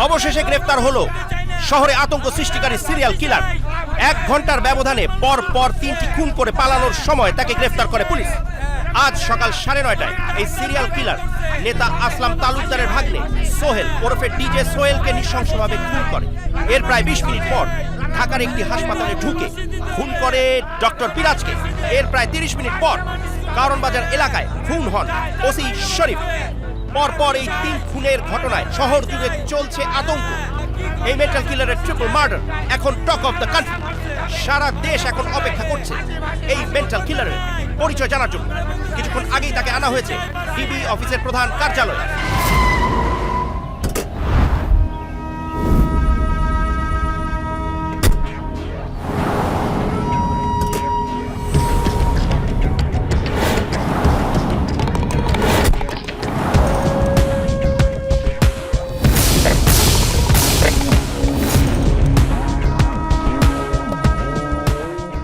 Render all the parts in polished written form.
অবশেষে গ্রেফতার হলো শহরে আতঙ্ক সৃষ্টিকারী সিরিয়াল কিলার। 1 ঘন্টার ব্যবধানে পর পর 3টি খুন করে পালানোর সময় তাকে গ্রেফতার করে পুলিশ। আজ সকাল 9:30টায় এই সিরিয়াল কিলার নেতা আসলাম তালুকদারের ভাগ্নে সোহেল ওরফে ডিজে সোহেলকে নৃশংসভাবে খুন করে। এর প্রায় 20 মিনিট পর ঢাকার একটি হাসপাতালে ঢুকে খুন করে ডক্টর পিরাজকে। এর প্রায় 30 মিনিট পর কারণবাজার এলাকায় খুন হন ওসি শরীফ। পরপর এই 3 খুনের ঘটনায় শহর জুড়ে চলছে আতঙ্ক। এই মেন্টাল কিলারের ট্রিপল মার্ডার এখন টক অফ দ্য কান্ট্রি। সারা দেশ এখন অপেক্ষা করছে এই মেন্টাল কিলারের পরিচয় জানার জন্য। কিছুক্ষণ আগেই তাকে আনা হয়েছে ডিবি অফিসের প্রধান কার্যালয়ে।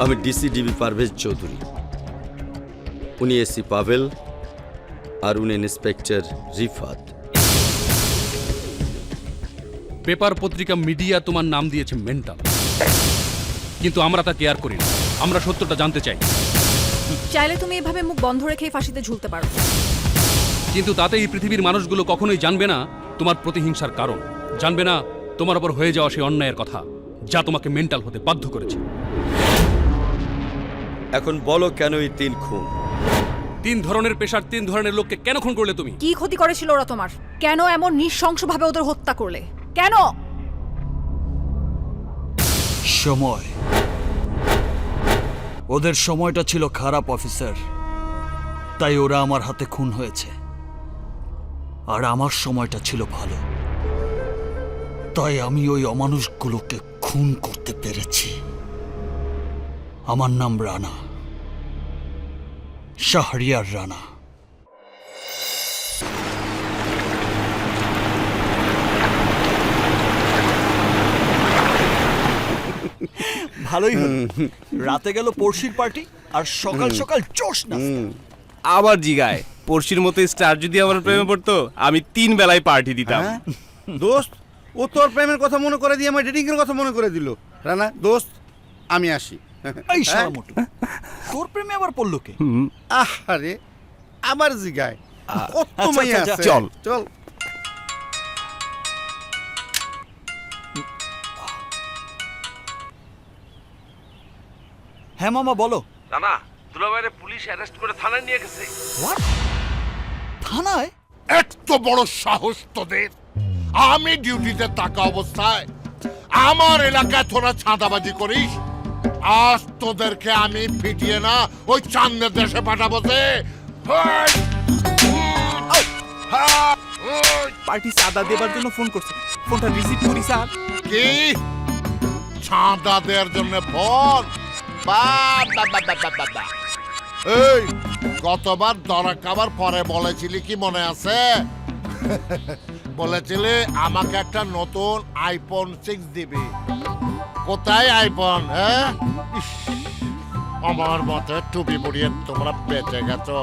আমি ডিসি ডিবি পারভেজ চৌধুরী, উনি এসি পাভেল আর উনি ইন্সপেক্টর রিফাত। পেপার পত্রিকা মিডিয়া তোমার নাম দিয়েছে মেন্টাল, কিন্তু আমরা তা কেয়ার করি না। আমরা সত্যটা জানতে চাই। চাইলে তুমি এভাবে মুখ বন্ধ রেখে ফাঁসিতে ঝুলতে পারো, কিন্তু তাতে এই পৃথিবীর মানুষগুলো কখনোই জানবে না তোমার প্রতিহিংসার কারণ, জানবে না তোমার ওপর হয়ে যাওয়া সেই অন্যায়ের কথা যা তোমাকে মেন্টাল হতে বাধ্য করেছে। এখন বলো কেন এই 3 খুন? 3 ধরনের পেশার 3 ধরনের লোককে কেন খুন করলে তুমি? কি ক্ষতি করেছিল ওরা তোমার? কেন এমন নৃশংসভাবে ওদের হত্যা করলে? কেন? সময়। ওদের সময়টা ছিল খারাপ অফিসার, তাই ওরা আমার হাতে খুন হয়েছে। আর আমার সময়টা ছিল ভালো, তাই আমি ওই অমানুষগুলোকে খুন করতে পেরেছি। আমার নাম রানা, শাহরিয়ার রানা। ভালোই হলো, রাতে গেল পড়শির পার্টি আর সকাল সকাল জোশ না। আবার জিগায় পড়শির মতো স্টার যদি আমার প্রেমে পড়তো আমি 3 বেলায় পার্টি দিতাম। দোস্ত, ও তোর প্রেমের কথা মনে করে দিয়ে আমার ডেটিং এর কথা মনে করে দিল। রানা দোস্ত, আমি আসি। এই শালা মোটু, তোর প্রেমে আবার পড়লো কে? আরে আমার জিগায় কত মাইয়া আছে। চল চল। হ্যাঁ মামা বলো। রানা, দুলাভাইরে পুলিশ অ্যারেস্ট করে থানায় নিয়ে গেছে। হোয়াট? থানায়? এত বড় সাহস তোদের! আমি ডিউটিতে থাকা অবস্থায় আমার এলাকায় তোরা ছাঁদাবাজি করিস? আজ তোদেরকে আমি পিটিয়ে না ওই চাঁদের দেশে পাঠাবো। পার্টি চাঁদা দেবার জন্য ফোন করছে, ফোনটা রিসিভ করি স্যার। কি চাঁদা দেওয়ার জন্য ফোন? এই গতবার ধরা খাবার পরে বলেছিলি কি মনে আছে? বলেছিলি আমাকে একটা নতুন আইফোন 6 দিবি। কোথায় আইফোন? হ্যাঁ, আমার মতে টুপি পরিয়ে তোমরা বেঁচে গেছো।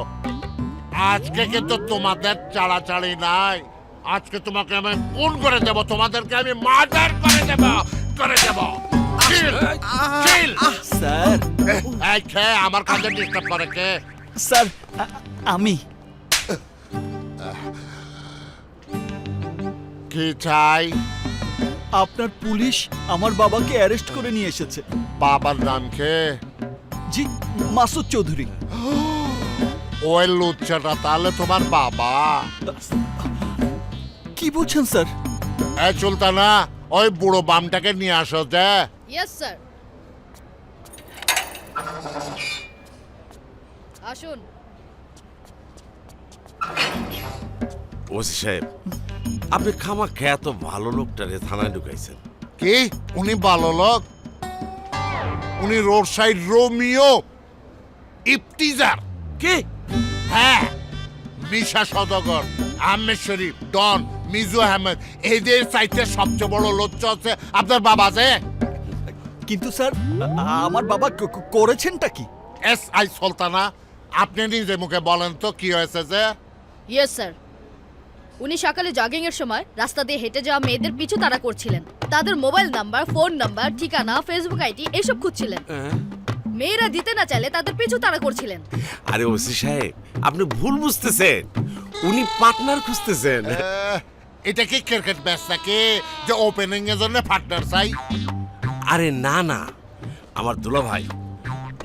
আজকে কিন্তু তোমাদের চাড়াচাড়ি নাই। আজকে তোমাকে আমি খুন করে দেব, তোমাদেরকে আমি মার্ডার করে দেব। স্যার, এই খেয়ে আমার কাজে ডিস্টার্ব করে কে? স্যার আমি। কি চাই? আপনার পুলিশ আমার বাবাকে অ্যারেস্ট করে নিয়ে এসেছে। বাবার নাম কে? জি, মাসুদ চৌধুরী। ওই লুচ্চাটা তাহলে তোমার বাবা? কি বলছেন স্যার? এই সুলতানা, ওই বুড়ো বামটাকে নিয়ে আসো যে। Yes sir. আসুন। ওসি সাহেব, আপনি খামাখা এত ভালো লোকটারে থানায় ঢুকাইছেন। কি উনি ভালো লোক? উনি রোড সাইড রোমিও ইফতিজার। কি? হ্যাঁ, মিশা সদাগর, আহমেদ শরীফ, ডন, মিজু আহমেদ, এদের চাইতে সবচেয়ে বড় লোচ্চ হচ্ছে আপনার বাবা। যে কিন্তু স্যার, আমার বাবা করেছেনটা কি? SI সুলতানা, আপনি নিজে মুখে বলেন তো কি হয়েছে? যে ইয়েস স্যার। উনি সকালে জগিং এর সময় রাস্তা দিয়ে হেঁটে যাওয়া মেয়েদের পিছু তাড়া করছিলেন, তাদের মোবাইল নাম্বার, ফোন নাম্বার, ঠিকানা, ফেসবুক আইডি এসব খুঁজছিলেন। মেয়েরা দিতে না চাইলে তাদের পিছু তাড়া করছিলেন। আরে ওসি সাহেব, আপনি ভুল বুঝতেছেন, উনি পার্টনার খুঁজতেছেন। এটা কি ক্রিকেট ম্যাচ নাকি যে ওপেনিং এর জন্য পার্টনার চাই? আরে না না, আমার দুলা ভাই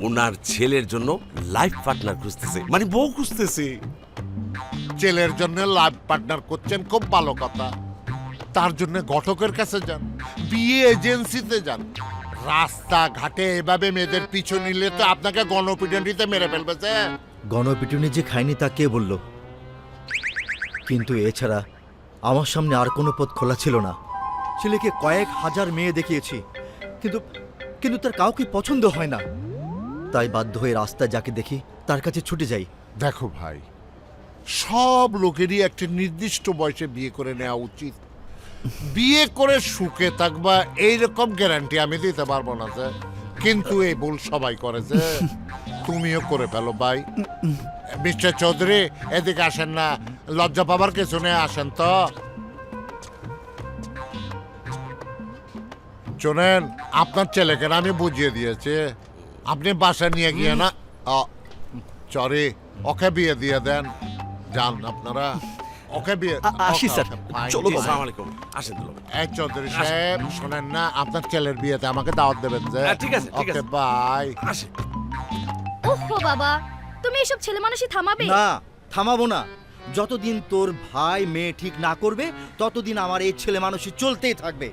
ওনার ছেলের জন্য লাইফ পার্টনার খুঁজতেছে, মানে বউ খুঁজতেছে। ছেলের জন্য লাইফ পার্টনার করছেন, খুব ভালো কথা। তার জন্য ঘটকের কাছে যান, বিয়ে এজেন্সিতে যান। রাস্তা ঘাটে এভাবে মেয়েদের পিছু নিলে তো আপনাকে গণপিটুনিতে মেরে ফেলবে। যে গণপিটুনি যে খায়নি তা কে বলল? কিন্তু এছাড়া আমার সামনে আর কোনো পথ খোলা ছিল না। ছেলেকে কয়েক হাজার মেয়ে দেখিয়েছি, কিন্তু কিন্তু তার কাউকে পছন্দ হয় না। তাই বাধ্য হয়ে রাস্তায় যাকে দেখি তার কাছে ছুটে যাই। দেখো ভাই, সব লোকেরই একটা নির্দিষ্ট বয়সে বিয়ে করে নেওয়া উচিত। বিয়ে করে সুখে থাকবা এইরকম গ্যারান্টি আমি দিতে পারবো না যে, কিন্তু এই ভুল সবাই করেছে। তুমিও করে ফেলো ভাই। মিস্টার চৌধুরী, এদিকে আসেন না, লজ্জা পাবার কিছু নেই, আসেন তো। শোনেন, আপনার ছেলেকে না আমি বুঝিয়ে দিয়েছি, আপনি বাসা নিয়ে গিয়ে না, সরি, ওকে বিয়ে দিয়ে দেন। যান আপনারা, ওকে বিয়ে। আসি স্যার, চলো বাবা। আসসালামু আলাইকুম, আসেন দুলা ভাই। এই চৌধুরী সাহেব, শোনেন না, আপনার ছেলের বিয়েতে আমাকে দাওয়াত দেবেন যে। ঠিক আছে, ঠিক ওকে আছে। বাই। আসেন। ওহো বাবা, তুমি এসব ছেলে মানুষই থামাবে? না, থামাবো না। যতদিন তোর ভাই মেয়ে ঠিক না করবে ততদিন আমার এই ছেলে মানুষই চলতেই থাকবে।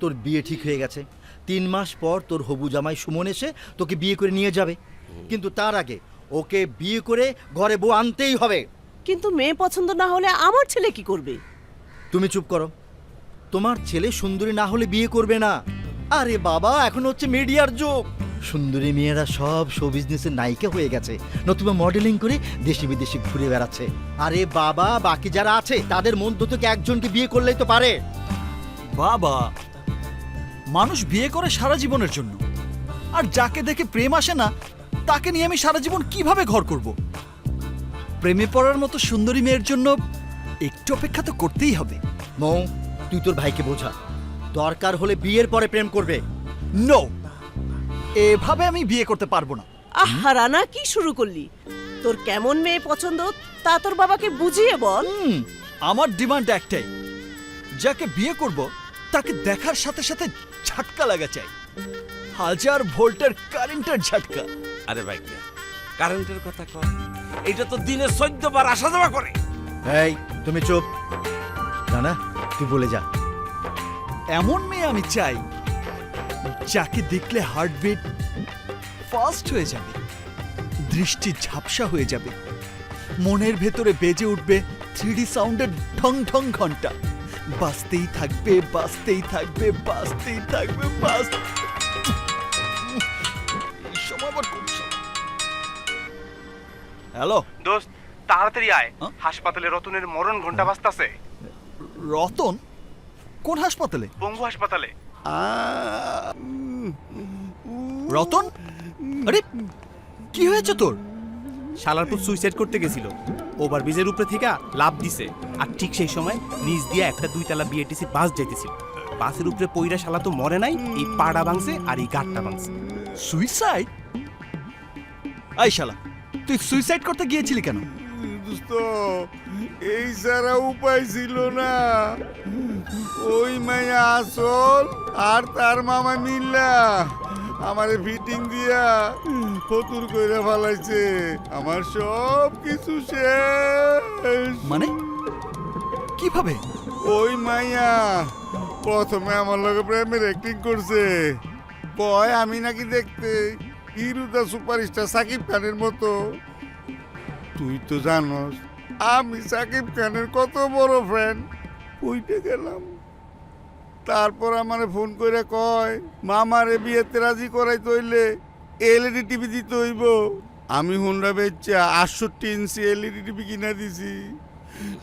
তোর বিয়ে ঠিক হয়ে গেছে, 3 মাস পর তোর হবু জামাই সুমন এসে তোকে বিয়ে করে নিয়ে যাবে, কিন্তু তার আগে ওকে বিয়ে করে ঘরে বউ আনতেই হবে। কিন্তু মেয়ে পছন্দ না হলে আমার ছেলে কি করবে? তুমি চুপ করো। তোমার ছেলে সুন্দরী না হলে বিয়ে করবে না। আরে বাবা, এখন হচ্ছে মিডিয়ার যুগ। সুন্দরী মেয়েরা সব শো বিজনেসের নায়িকা হয়ে গেছে, নতুবা মডেলিং করে দেশে বিদেশে ঘুরে বেড়াচ্ছে। আরে বাবা, বাকি যারা আছে তাদের মধ্য থেকে একজনকে বিয়ে করলেই তো পারে। বাবা, মানুষ বিয়ে করে সারা জীবনের জন্য, আর যাকে দেখে প্রেম আসে না তাকে নিয়ে আমি সারা জীবন কিভাবে ঘর করব? প্রেমে পড়ার মতো সুন্দরী মেয়ের জন্য একটু অপেক্ষা তো করতেই হবে। মৌ, তুই তোর ভাইকে বোঝা, দরকার হলে বিয়ের পরে প্রেম করবে। নো, এভাবে আমি বিয়ে করতে পারবো না। আহা রানা, কি শুরু করলি? তোর কেমন মেয়ে পছন্দ তা তোর বাবাকে বুঝিয়ে বল। আমার ডিমান্ড একটাই, যাকে বিয়ে করব তাকে দেখার সাথে সাথে ঝটকা লাগা চাই, 1000 ভোল্টের কারেন্টের ঝটকা। আরে ভাই, কারেন্টের কথা কয়, এটা তো দিনে 14 বার আসা যাওয়া করে। এই তুমি চুপ। না, তুই বলে যা। এমন মেয়ে আমি চাই যাকে দেখলে হার্টবিট ফাস্ট হয়ে যাবে, দৃষ্টি ঝাপসা হয়ে যাবে, মনের ভেতরে বেজে উঠবে 3D সাউন্ডের ঢং ঢং ঘন্টা। বাজতেই থাকবে, বাজতেই থাকবে, বাজতেই থাকবে, হ্যালো দোস্ত, তাড়াতাড়ি আয়, হাসপাতালে রতনের মরণ ঘন্টা বাজতাছে। রতন? কোন হাসপাতালে? পঙ্গু হাসপাতালে। রতন? আরে কি হয়েছে তোর? শালারপুর সুইসাইড করতে গেছিল, ওভারব্রিজের উপরে থেকে লাফ দিছে, আর ঠিক সেই সময় নিচ দিয়ে একটা 2 তলা বিএটিসি বাস যাইতেছিল। বাসের উপরে পইরা শালা তো মরে নাই, এই পাড়া ভাঙছে আর এই গাঁটটা ভাঙছে। সুইসাইড? আই শালা, তুই সুইসাইড করতে গিয়েছিলি কেন? দোস্ত, এই সারা উপায় ছিল না। ওই মাইয়া আসল আর তার মামা মিল্লা আমারে ফিটিং দিয়া ফতুর কইরা ফেলাইছে। আমার সব কিছু শেষ। মানে কিভাবে? ওই মাইয়া প্রথমে আমার লগে প্রেমের অ্যাক্টিং করছে, কয় আমি নাকি দেখতে হিরো সুপারস্টার সাকিব খানের মতো। তুই তো জানোস আমি সাকিব খানের কত বড় ফ্যান। ওইটা গেলাম, তারপর আমারে ফোন করে কয় মামারে বিয়েতে রাজি করাইতে হইলে এলইডি টিভি দিতে হইব। আমি হুন্ডা বেচা 68 ইঞ্চি এলইডি টিভি কিনা দিছি।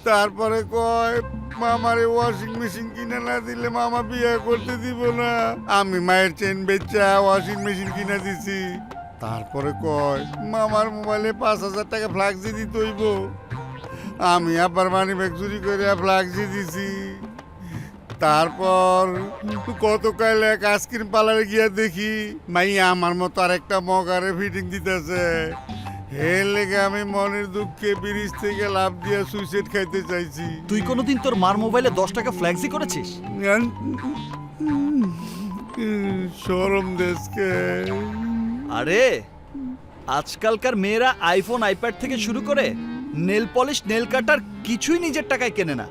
তারপরে কয় মামারে ওয়াশিং মেশিন কিনে না দিলে মামা বিয়ে করতে দিব না। আমি মায়ের চেন বেচা ওয়াশিং মেশিন কিনা দিছি। তারপরে কয় মামার মোবাইলে 5000 টাকা ফ্ল্যাক্সি দিতে হইব। আমি আবার মানি ব্যাগ চুরি করে ফ্লাক্সি দিছি। তারপর গতকাল এক আইসক্রিম পার্লারে গিয়া দেখি মাইয়া আমার মতো আরেকটা মগারে ফিটিং দিতেছে। এর লেগে আমি মনের দুঃখে ব্রিজ থেকে লাফ দিয়া সুইসাইড খাইতে চাইছি। তুই কোনোদিন তোর মার মোবাইলে 10 টাকা ফ্ল্যাক্সি করেছিস? শরম দেশকে। আরে আজকালকার মেয়েরা আইফোন আইপ্যাড থেকে শুরু করে নেল পলিশ নেল কাটার কিছুই নিজের টাকায় কেনে না।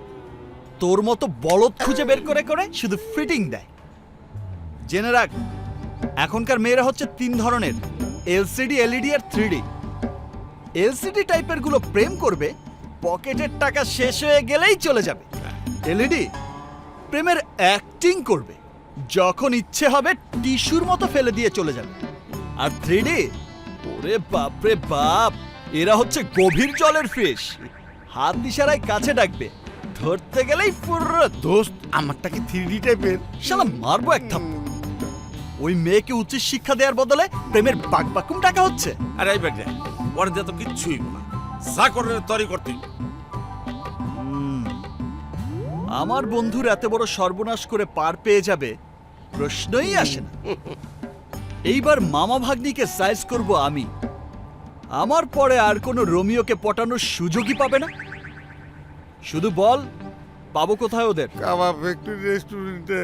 তোর মতো বলদ খুঁজে বের করে করে শুধু ফিটিং দেয়। জেনে রাখ, এখনকার মেয়েরা হচ্ছে 3 ধরনের, এলসিডি, এলইডি আর 3D। এলসিডি টাইপের গুলো প্রেম করবে, পকেটের টাকা শেষ হয়ে গেলেই চলে যাবে। এলইডি প্রেমের অ্যাক্টিং করবে, যখন ইচ্ছে হবে টিস্যুর মতো ফেলে দিয়ে চলে যাবে। আর 3D, ওরে বাপ রে বাপ, এরা হচ্ছে গভীর জলের ফিশ। হাত ইশারায় কাছে ডাকবে, ধরতে গেলেই পুরো দোস্ত আমারটা কি 3D টাইপের? শালা মারবো এক থাপ্পড়। ওই মেয়েকে উচ্চ শিক্ষা দেওয়ার বদলে প্রেমের বাকবাকুম টাকা হচ্ছে। আরে এই ব্যাগ ওর দিয়ে তো কিচ্ছুই না, যা করে তরি করতে। আমার বন্ধুর এত বড় সর্বনাশ করে পার পেয়ে যাবে প্রশ্নই আসে না। এইবার মামা ভাগ্নিকে সাইজ করব আমি। আমার পরে আর কোনো রোমিওকে পটানোর সুযোগই পাবে না। শুধু বল, পাবো কোথায় ওদের? কাবাব ফ্যাক্টরি রেস্টুরেন্টে।